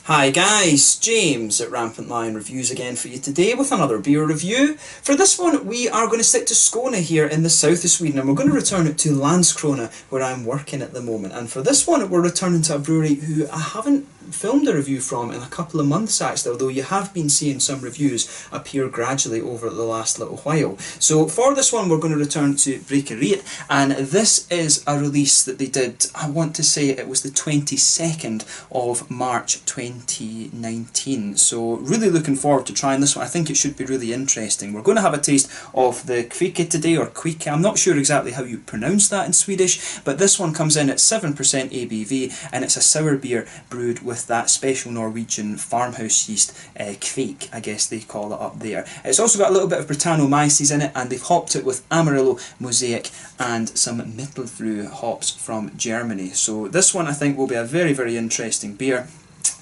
Hi guys, James at Rampant Lion Reviews again for you today with another beer review. For this one we are going to stick to Skåne here in the south of Sweden, and we're going to return it to Landskrona where I'm working at the moment. And for this one we're returning to a brewery who I haven't filmed a review from in a couple of months actually, although you have been seeing some reviews appear gradually over the last little while. So for this one we're going to return to Brekeriet, and this is a release that they did, I want to say it was the 22nd of March 2019. So really looking forward to trying this one. I think it should be really interesting. We're going to have a taste of the Kwike today, or Kwike. I'm not sure exactly how you pronounce that in Swedish, but this one comes in at 7% ABV and it's a sour beer brewed with that special Norwegian farmhouse yeast, Kwike, I guess they call it up there. It's also got a little bit of Brettanomyces in it, and they've hopped it with Amarillo, Mosaic and some Mittelfrüh hops from Germany. So this one I think will be a very, very interesting beer.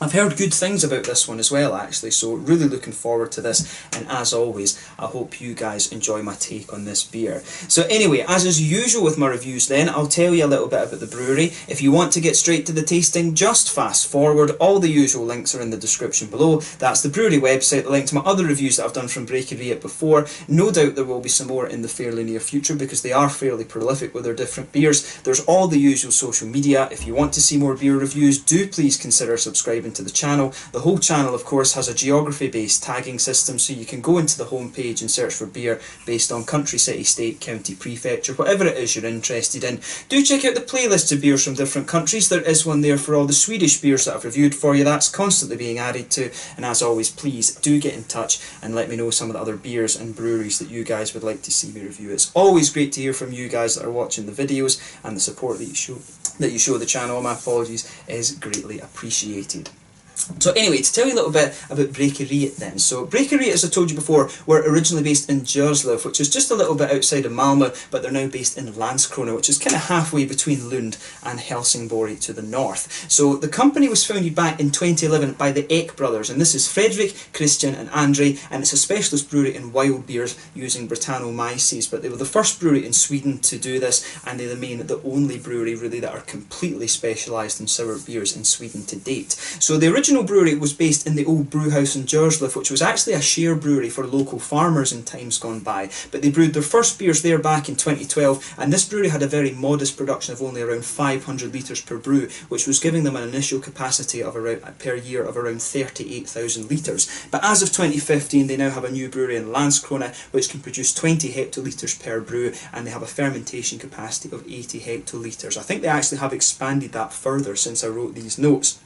I've heard good things about this one as well actually, so really looking forward to this, and as always I hope you guys enjoy my take on this beer. So anyway, as is usual with my reviews then, I'll tell you a little bit about the brewery. If you want to get straight to the tasting, just fast forward. All the usual links are in the description below. That's the brewery website, the link to my other reviews that I've done from Brekeriet before. No doubt there will be some more in the fairly near future because they are fairly prolific with their different beers. There's all the usual social media. If you want to see more beer reviews, do please consider subscribing to the channel. The whole channel of course has a geography based tagging system, so you can go into the home page and search for beer based on country, city, state, county, prefecture, whatever it is you're interested in. Do check out the playlists of beers from different countries. There is one there for all the Swedish beers that I've reviewed for you. That's constantly being added to, and as always please do get in touch and let me know some of the other beers and breweries that you guys would like to see me review. It's always great to hear from you guys that are watching the videos, and the support that you show the channel, my apologies, is greatly appreciated. So anyway, to tell you a little bit about Brekeriet then. So Brekeriet, as I told you before, were originally based in Djurslev, which is just a little bit outside of Malmö, but they're now based in Landskrona, which is kind of halfway between Lund and Helsingborg to the north. So the company was founded back in 2011 by the Ek brothers, and this is Fredrik, Christian and Andre, and it's a specialist brewery in wild beers using Brettanomyces. But they were the first brewery in Sweden to do this, and they're the only brewery really that are completely specialised in sour beers in Sweden to date. So the original brewery was based in the old brew house in Djurslev, which was actually a share brewery for local farmers in times gone by, but they brewed their first beers there back in 2012, and this brewery had a very modest production of only around 500 litres per brew, which was giving them an initial capacity of per year of around 38,000 litres. But as of 2015 they now have a new brewery in Landskrona which can produce 20 hectolitres per brew, and they have a fermentation capacity of 80 hectolitres. I think they actually have expanded that further since I wrote these notes.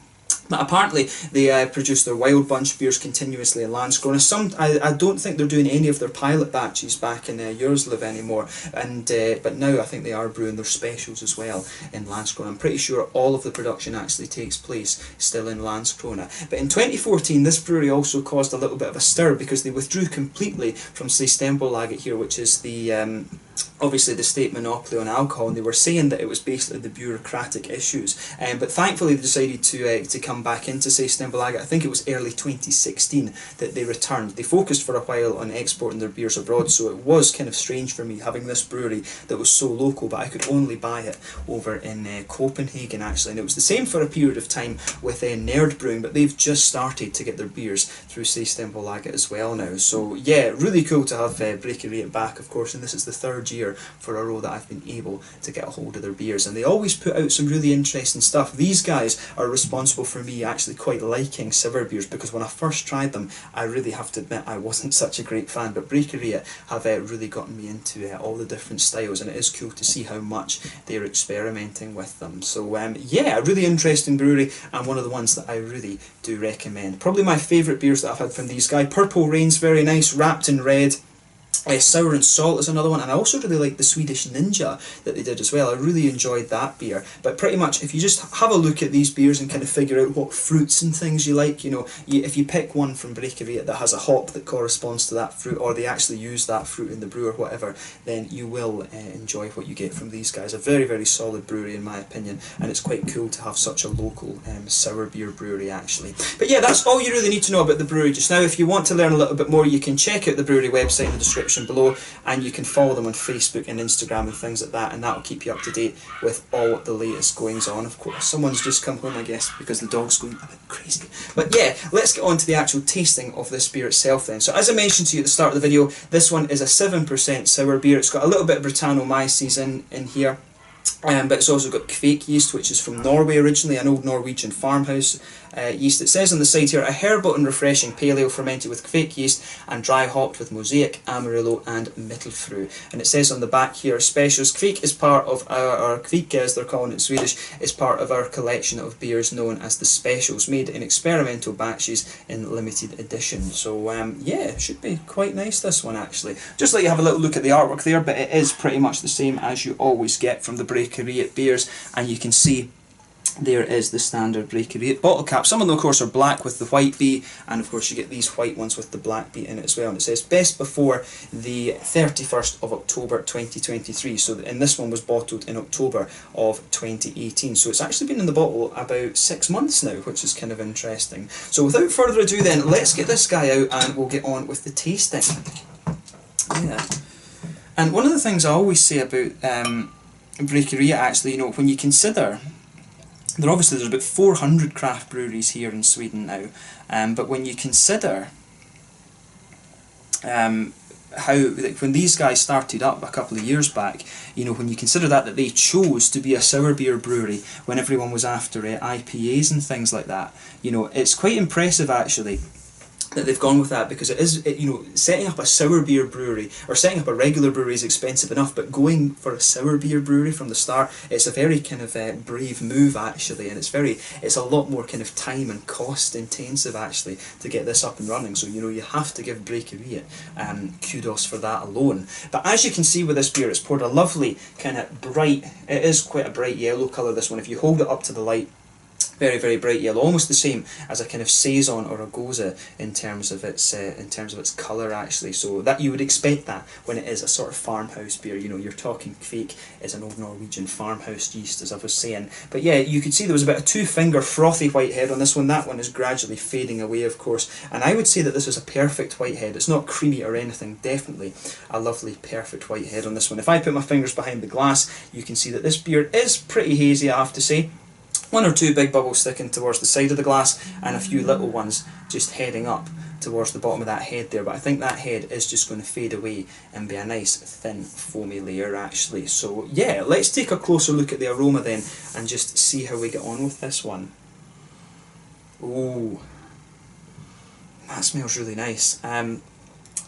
But apparently they produce their wild bunch beers continuously in Landskrona. I don't think they're doing any of their pilot batches back in Djurslev anymore, but now I think they are brewing their specials as well in Landskrona. I'm pretty sure all of the production actually takes place still in Landskrona. But in 2014 this brewery also caused a little bit of a stir because they withdrew completely from Systembolaget here, which is the obviously the state monopoly on alcohol, and they were saying that it was basically the bureaucratic issues. But thankfully they decided to come back into Systembolaget. I think it was early 2016 that they returned. They focused for a while on exporting their beers abroad, so it was kind of strange for me having this brewery that was so local, but I could only buy it over in Copenhagen actually. And it was the same for a period of time with Nerd Brewing, but they've just started to get their beers through Systembolaget as well now. So yeah, really cool to have Brekeriet back of course, and this is the third year for a row that I've been able to get a hold of their beers, and they always put out some really interesting stuff. These guys are responsible for me actually quite liking sour beers, because when I first tried them I really have to admit I wasn't such a great fan, but Brekeriet have really gotten me into all the different styles, and it is cool to see how much they're experimenting with them. So yeah, a really interesting brewery, and one of the ones that I really do recommend. Probably my favourite beers that I've had from these guys. Purple Rain's very nice, Wrapped in Red. Sour and Salt is another one, and I also really like the Swedish Ninja that they did as well. I really enjoyed that beer. But pretty much if you just have a look at these beers and kind of figure out what fruits and things you like, you know, if you pick one from Brekeriet that has a hop that corresponds to that fruit, or they actually use that fruit in the brew or whatever, then you will enjoy what you get from these guys. A very, very solid brewery in my opinion, and it's quite cool to have such a local sour beer brewery actually. But yeah, that's all you really need to know about the brewery just now. If you want to learn a little bit more, you can check out the brewery website in the description description below, and you can follow them on Facebook and Instagram and things like that, and that will keep you up to date with all the latest goings on. Of course, someone's just come home, I guess, because the dog's going a bit crazy. But yeah, let's get on to the actual tasting of this beer itself then. So as I mentioned to you at the start of the video, this one is a 7% sour beer. It's got a little bit of Brettanomyces in here. But it's also got Kwike yeast, which is from Norway originally, an old Norwegian farmhouse yeast. It says on the side here, a herbal and refreshing pale ale fermented with Kwike yeast and dry hopped with Mosaic, Amarillo and Mittelfru. And it says on the back here, specials. Kwike is part of our Kwike, as they're calling it in Swedish, is part of our collection of beers known as the specials, made in experimental batches in limited edition. So yeah, it should be quite nice, this one actually. Just let you have a little look at the artwork there, but it is pretty much the same as you always get from the Brekeriet beers, and you can see there is the standard Brekeriet bottle cap. Some of them of course are black with the white bee, and of course you get these white ones with the black bee in it as well, and it says best before the 31st of October 2023, so and this one was bottled in October of 2018, so it's actually been in the bottle about 6 months now, which is kind of interesting. So without further ado then, let's get this guy out and we'll get on with the tasting. Yeah. And one of the things I always say about Brekeriet actually, you know, when you consider there's about 400 craft breweries here in Sweden now, but when you consider how, like, when these guys started up a couple of years back, you know, when you consider that they chose to be a sour beer brewery when everyone was after IPAs and things like that, you know, it's quite impressive actually that they've gone with that, because you know, setting up a sour beer brewery or setting up a regular brewery is expensive enough, but going for a sour beer brewery from the start, it's a very kind of brave move actually, and it's a lot more kind of time and cost intensive actually to get this up and running. So you know, you have to give Brekeriet kudos for that alone. But as you can see with this beer, it's poured a lovely kind of bright, it is quite a bright yellow colour, this one. If you hold it up to the light, very, very bright yellow, almost the same as a kind of saison or a goza in terms of its colour actually. So that you would expect that when it is a sort of farmhouse beer. You know, you're talking Kwike is an old Norwegian farmhouse yeast, as I was saying. But yeah, you could see there was about a 2-finger frothy white head on this one. That one is gradually fading away, of course. And I would say that this is a perfect white head. It's not creamy or anything. Definitely a lovely, perfect white head on this one. If I put my fingers behind the glass, you can see that this beer is pretty hazy, I have to say. 1 or 2 big bubbles sticking towards the side of the glass, and a few little ones just heading up towards the bottom of that head there. But I think that head is just going to fade away and be a nice thin foamy layer actually. So yeah, let's take a closer look at the aroma then and just see how we get on with this one. Ooh, that smells really nice.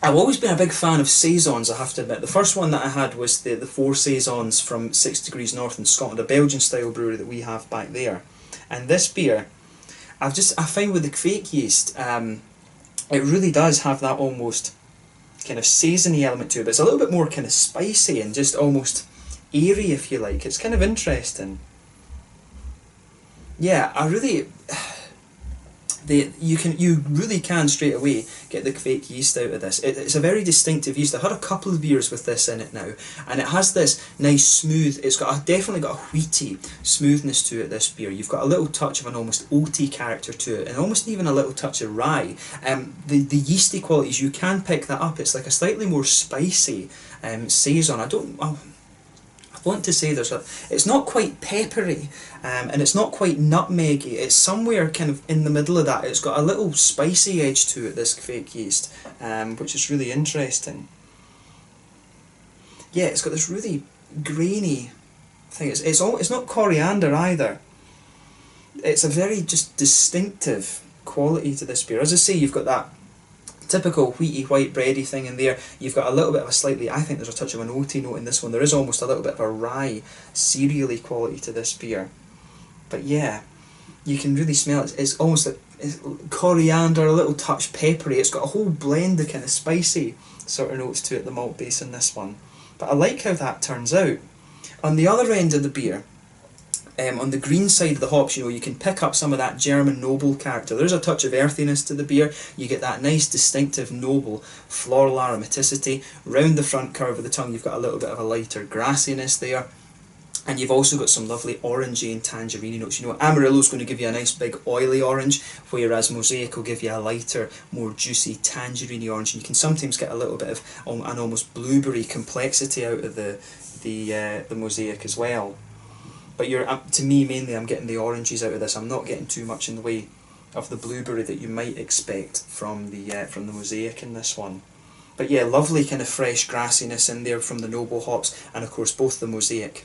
I've always been a big fan of saisons, I have to admit. The first one that I had was the 4 saisons from 6 Degrees North in Scotland, a Belgian style brewery that we have back there. And this beer, I find with the Kwike yeast, it really does have that almost kind of saison-y element to it, but it's a little bit more kind of spicy and just almost airy, if you like. It's kind of interesting. Yeah, you really can straight away get the Kwike yeast out of this. It's a very distinctive yeast. I've had a couple of beers with this in it now, and it has this nice smooth, definitely got a wheaty smoothness to it, this beer. You've got a little touch of an almost oaty character to it, and almost even a little touch of rye. The yeasty qualities, you can pick that up. It's like a slightly more spicy saison. I want to say it's not quite peppery, and it's not quite nutmeggy. It's somewhere kind of in the middle of that. It's got a little spicy edge to it, this Kwike yeast, which is really interesting. Yeah, it's got this really grainy thing. It's not coriander either. It's a very just distinctive quality to this beer. As I say, you've got that typical wheaty white bready thing in there. You've got a little bit of a slightly, I think there's a touch of an oaty note in this one. There is almost a little bit of a rye cereally quality to this beer. But yeah, you can really smell it. It's almost like coriander, a little touch peppery. It's got a whole blend of kind of spicy sort of notes to it, the malt base in this one. But I like how that turns out. On the other end of the beer, on the green side of the hops, you know, you can pick up some of that German noble character. There's a touch of earthiness to the beer. You get that nice distinctive noble floral aromaticity. Round the front curve of the tongue, you've got a little bit of a lighter grassiness there. And you've also got some lovely orangey and tangerine notes. You know, Amarillo's going to give you a nice big oily orange, whereas Mosaic will give you a lighter, more juicy tangerine orange. And you can sometimes get a little bit of an almost blueberry complexity out of the Mosaic as well. But to me, mainly I'm getting the oranges out of this. I'm not getting too much in the way of the blueberry that you might expect from the Mosaic in this one. But yeah, lovely kind of fresh grassiness in there from the noble hops, and of course both the Mosaic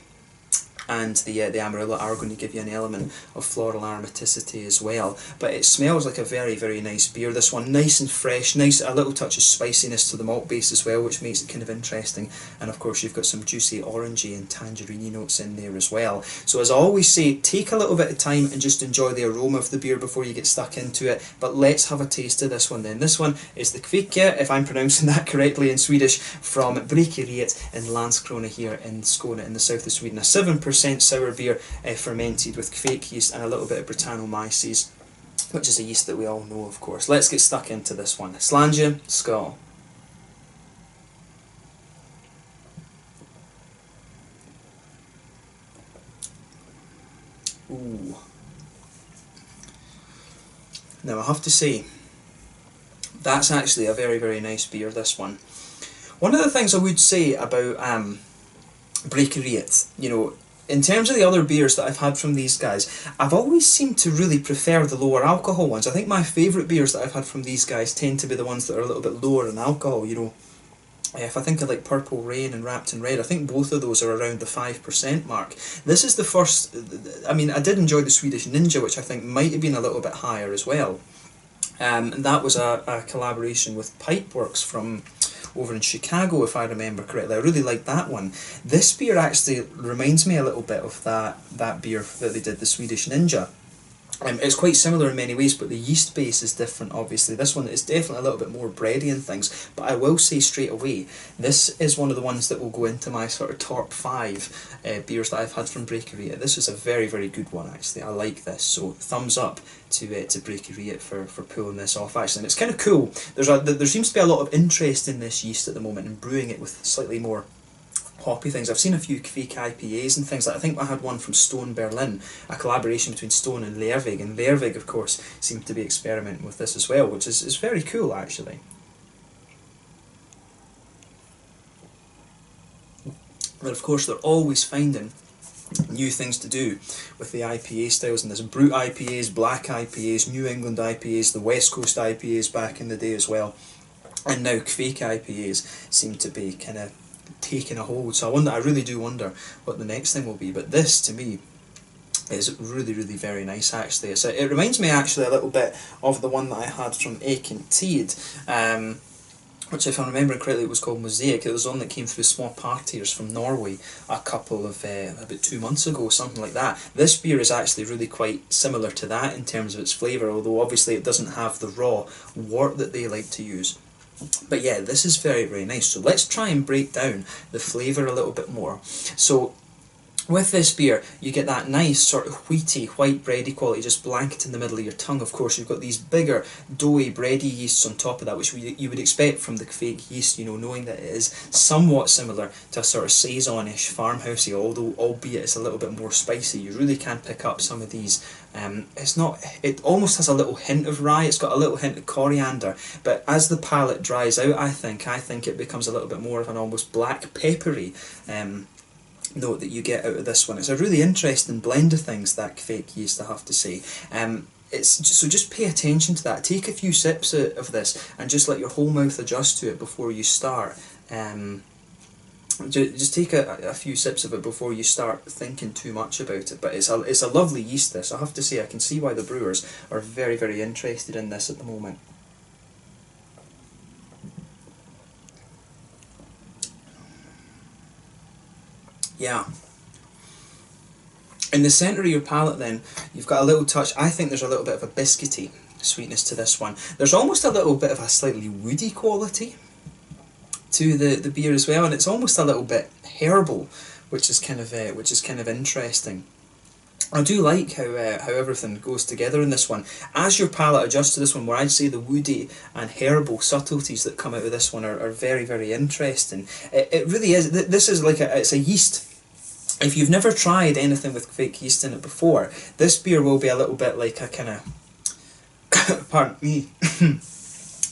and the Amarillo are going to give you an element of floral aromaticity as well. But it smells like a very, very nice beer. This one, nice and fresh, nice, a little touch of spiciness to the malt base as well, which makes it kind of interesting. And of course you've got some juicy orangey and tangerine notes in there as well. So as I always say, take a little bit of time and just enjoy the aroma of the beer before you get stuck into it. But let's have a taste of this one then. This one is the Kwike, if I'm pronouncing that correctly in Swedish, from Brekeriet in Landskrona here in Skåne in the south of Sweden. A 7% sour beer fermented with Kwike yeast and a little bit of Brettanomyces, which is a yeast that we all know, of course. Let's get stuck into this one. Slange, skål. Ooh. Now I have to say, that's actually a very, very nice beer, this one. One of the things I would say about Brekeriet, you know, in terms of the other beers that I've had from these guys, I've always seemed to really prefer the lower alcohol ones. I think my favourite beers that I've had from these guys tend to be the ones that are a little bit lower in alcohol, you know. If I think of like Purple Rain and Wrapped in Red, I think both of those are around the 5% mark. This is the first, I mean, I did enjoy the Swedish Ninja, which I think might have been a little bit higher as well. And that was a collaboration with Pipeworks from over in Chicago, if I remember correctly. I really liked that one. This beer actually reminds me a little bit of that beer that they did, the Swedish Ninja. It's quite similar in many ways, but the yeast base is different, obviously. This one is definitely a little bit more bready and things, but I will say straight away, this is one of the ones that will go into my sort of top 5 beers that I've had from Brekeriet. This is a very, very good one, actually. I like this, so thumbs up to Brekeriet for pulling this off, actually. And it's kind of cool. There seems to be a lot of interest in this yeast at the moment and brewing it with slightly more hoppy things. I've seen a few Kwike IPAs and things like that. I think I had one from Stone Berlin, a collaboration between Stone and Lervig, and Lervig of course seemed to be experimenting with this as well, which is very cool actually. But of course they're always finding new things to do with the IPA styles, and there's brute IPAs, black IPAs, New England IPAs, the West Coast IPAs back in the day as well, and now Kwike IPAs seem to be kind of taking a hold. So I really do wonder what the next thing will be. But this to me is really, really very nice actually. So it reminds me actually a little bit of the one that I had from Untappd, which if I remember correctly it was called Mosaic. It was one that came through small partiers from Norway a couple of, about 2 months ago, something like that. This beer is actually really quite similar to that in terms of its flavour, although obviously it doesn't have the raw wort that they like to use. But yeah, this is very, very nice. So let's try and break down the flavour a little bit more. So with this beer, you get that nice sort of wheaty, white bready quality just blanket in the middle of your tongue. Of course, you've got these bigger, doughy, bready yeasts on top of that, which you would expect from the Kwike yeast, you know, knowing that it is somewhat similar to a sort of saison-ish farmhousey, although albeit it's a little bit more spicy. You really can pick up some of these. It almost has a little hint of rye, it's got a little hint of coriander, but as the palate dries out, I think it becomes a little bit more of an almost black peppery note that you get out of this one. It's a really interesting blend of things, that Kwike yeast, I have to say. So just pay attention to that. Take a few sips of this and just let your whole mouth adjust to it before you start. Just take a few sips of it before you start thinking too much about it. But it's a lovely yeast, this. I have to say, I can see why the brewers are very, very interested in this at the moment. Yeah. In the centre of your palate then, you've got a little touch, I think there's a little bit of a biscuity sweetness to this one. There's almost a little bit of a slightly woody quality to the beer as well, and it's almost a little bit herbal, which is kind of interesting. I do like how everything goes together in this one. As your palate adjusts to this one, where I'd say the woody and herbal subtleties that come out of this one are very, very interesting. It really is. This is like it's a yeast if you've never tried anything with Kwike yeast in it before, this beer will be a little bit like a kind of, pardon me,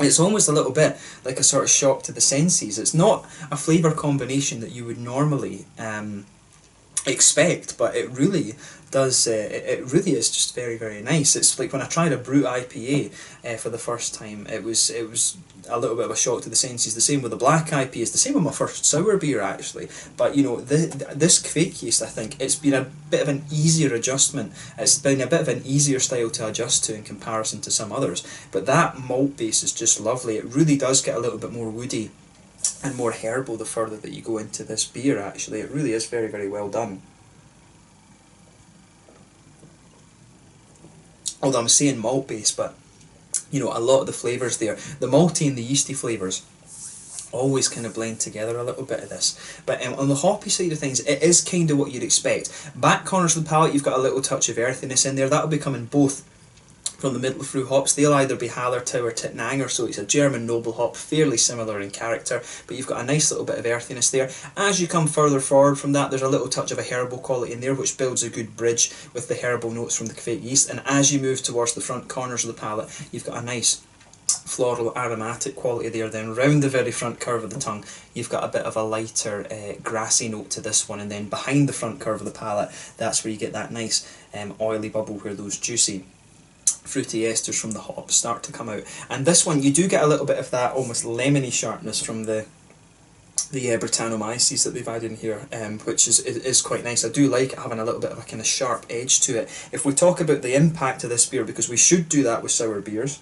it's almost a little bit like a sort of shock to the senses. It's not a flavour combination that you would normally expect, but it really does. It really is just very, very nice. It's like when I tried a brewed IPA for the first time. It was a little bit of a shock to the senses. The same with the black IPAs. The same with my first sour beer actually. But you know, this Kwike yeast, I think it's been a bit of an easier adjustment. It's been a bit of an easier style to adjust to in comparison to some others. But that malt base is just lovely. It really does get a little bit more woody and more herbal the further that you go into this beer. Actually, it really is very, very well done. Although I'm saying malt base, but you know, a lot of the flavours there, the malty and the yeasty flavours, always kind of blend together a little bit of this. But on the hoppy side of things, it is kind of what you'd expect. Back corners of the palate, you've got a little touch of earthiness in there. That'll be coming both from the middle through hops. They'll either be Hallertau or Tittnanger, so it's a German noble hop, fairly similar in character, but you've got a nice little bit of earthiness there. As you come further forward from that, there's a little touch of a herbal quality in there, which builds a good bridge with the herbal notes from the Kwike yeast. And as you move towards the front corners of the palate, you've got a nice floral aromatic quality there. Then round the very front curve of the tongue, you've got a bit of a lighter grassy note to this one, and then behind the front curve of the palate, that's where you get that nice oily bubble where those juicy fruity esters from the hops start to come out. And this one, you do get a little bit of that almost lemony sharpness from the Brettanomyces that they've added in here, which is quite nice. I do like it having a little bit of a kind of sharp edge to it. If we talk about the impact of this beer, because we should do that with sour beers,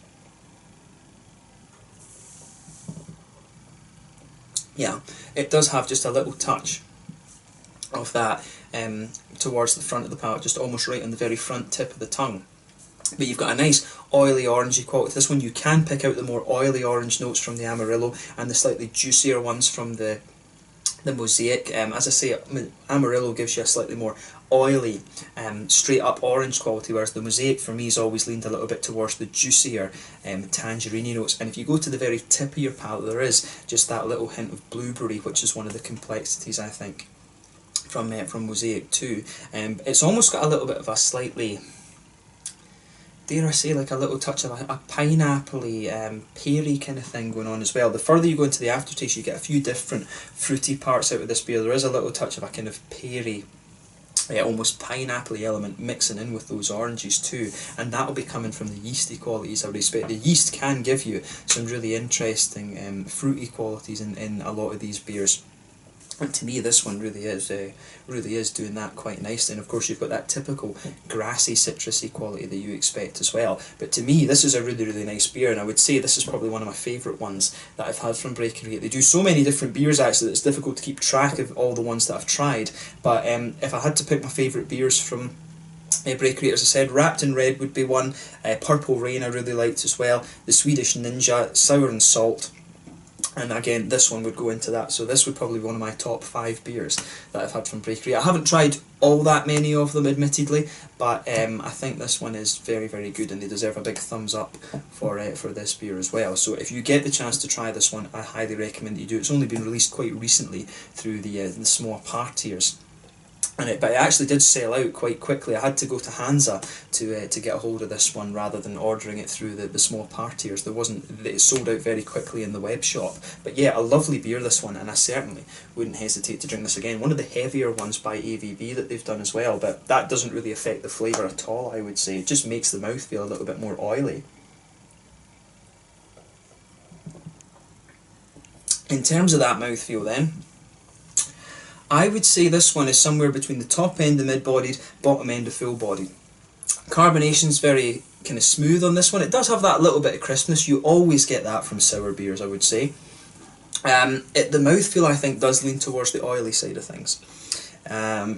yeah, it does have just a little touch of that towards the front of the palate, just almost right on the very front tip of the tongue. But you've got a nice oily orangey quality. This one you can pick out the more oily orange notes from the Amarillo and the slightly juicier ones from the Mosaic. As I say, Amarillo gives you a slightly more oily, straight up orange quality, whereas the Mosaic for me has always leaned a little bit towards the juicier tangerine notes. And if you go to the very tip of your palate, there is just that little hint of blueberry, which is one of the complexities, I think, from Mosaic too. It's almost got a little bit of a slightly, dare I say, like a little touch of a pineapple-y, peary kind of thing going on as well. The further you go into the aftertaste, you get a few different fruity parts out of this beer. There is a little touch of a kind of peary, almost pineapple-y element mixing in with those oranges too, and that will be coming from the yeasty qualities I would expect. The yeast can give you some really interesting fruity qualities in a lot of these beers. And to me, this one really is doing that quite nicely. And of course, you've got that typical grassy, citrusy quality that you expect as well. But to me, this is a really, really nice beer, and I would say this is probably one of my favourite ones that I've had from Brekeriet. They do so many different beers actually that it's difficult to keep track of all the ones that I've tried. But if I had to pick my favourite beers from Brekeriet, as I said, Wrapped in Red would be one. Purple Rain I really liked as well. The Swedish Ninja, Sour and Salt. And again, this one would go into that, so this would probably be one of my top 5 beers that I've had from Brekeriet. I haven't tried all that many of them, admittedly, but I think this one is very, very good, and they deserve a big thumbs up for this beer as well. So if you get the chance to try this one, I highly recommend that you do. It's only been released quite recently through the small partiers. But it actually did sell out quite quickly. I had to go to Hansa to get a hold of this one rather than ordering it through the small partiers. It sold out very quickly in the web shop. But yeah, a lovely beer, this one, and I certainly wouldn't hesitate to drink this again. One of the heavier ones by AVB that they've done as well, but that doesn't really affect the flavour at all, I would say. It just makes the mouth feel a little bit more oily. In terms of that mouthfeel then, I would say this one is somewhere between the top end of mid-bodied, bottom end of full-bodied. Carbonation's very kind of smooth on this one. It does have that little bit of crispness. You always get that from sour beers, I would say. The mouthfeel, I think, does lean towards the oily side of things.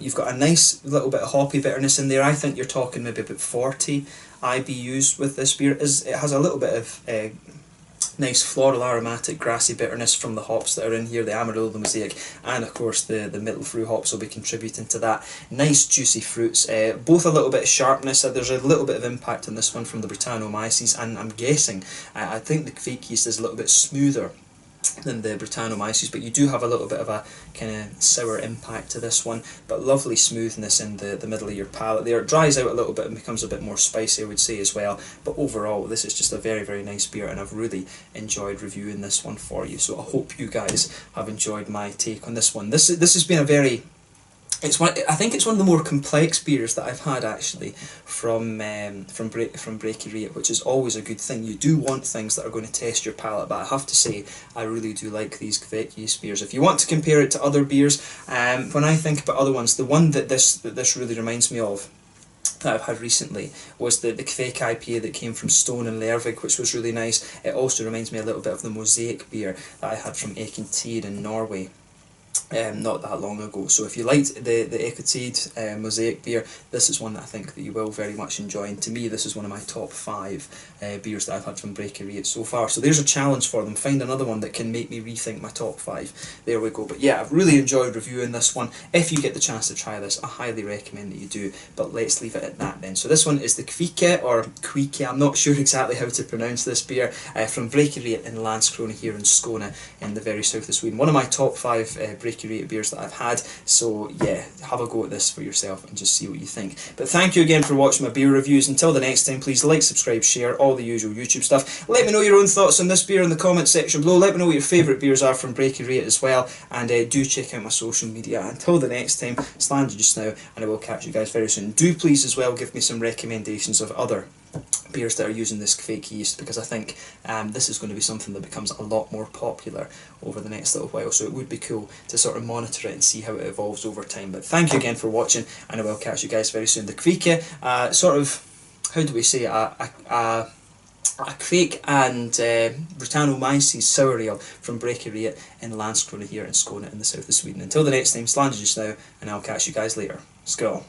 You've got a nice little bit of hoppy bitterness in there. I think you're talking maybe about 40 IBUs with this beer. It has a little bit of nice floral aromatic grassy bitterness from the hops that are in here, the Amarillo, the Mosaic, and of course the middle through hops will be contributing to that. Nice juicy fruits, both a little bit of sharpness. There's a little bit of impact on this one from the Brettanomyces, and I'm guessing, I think the Kwike yeast is a little bit smoother than the Brettanomyces, but you do have a little bit of a kind of sour impact to this one, but lovely smoothness in the middle of your palate there. It dries out a little bit and becomes a bit more spicy, I would say, as well, but overall this is just a very, very nice beer, and I've really enjoyed reviewing this one for you, so I hope you guys have enjoyed my take on this one. This has been a very... I think it's one of the more complex beers that I've had, actually, from Brekeriet, which is always a good thing. You do want things that are going to test your palate, but I have to say I really do like these Kwike beers. If you want to compare it to other beers, when I think about other ones, the one that this really reminds me of that I've had recently was the Kwike IPA that came from Skåne and Lervig, which was really nice. It also reminds me a little bit of the Mosaic beer that I had from Ekentid in Norway. Not that long ago. So if you liked the Ekentid Mosaic beer, this is one that I think that you will very much enjoy, and to me this is one of my top 5 beers that I've had from Brekeriet so far. So there's a challenge for them, find another one that can make me rethink my top 5. There we go. But yeah, I've really enjoyed reviewing this one. If you get the chance to try this, I highly recommend that you do, but let's leave it at that then. So this one is the Kwike, or Kwike, I'm not sure exactly how to pronounce this beer, from Brekeriet in Landskrona here in Skåne in the very south of Sweden. One of my top 5 Brekeriet beers that I've had, so yeah, have a go at this for yourself and just see what you think. But thank you again for watching my beer reviews. Until the next time, please like, subscribe, share, all the usual YouTube stuff. Let me know your own thoughts on this beer in the comment section below. Let me know what your favourite beers are from Brekeriet as well, and do check out my social media. Until the next time, Slange just now, and I will catch you guys very soon. Do please as well give me some recommendations of other beers that are using this Kwike yeast, because I think this is going to be something that becomes a lot more popular over the next little while, so it would be cool to sort of monitor it and see how it evolves over time. But thank you again for watching, and I will catch you guys very soon. The Kwike, sort of, how do we say, a Kwike and Brettanomyces sour ale from Brekeriet in Landskrona here in Skåne in the south of Sweden. Until the next time, Slange just now, and I'll catch you guys later. Skål.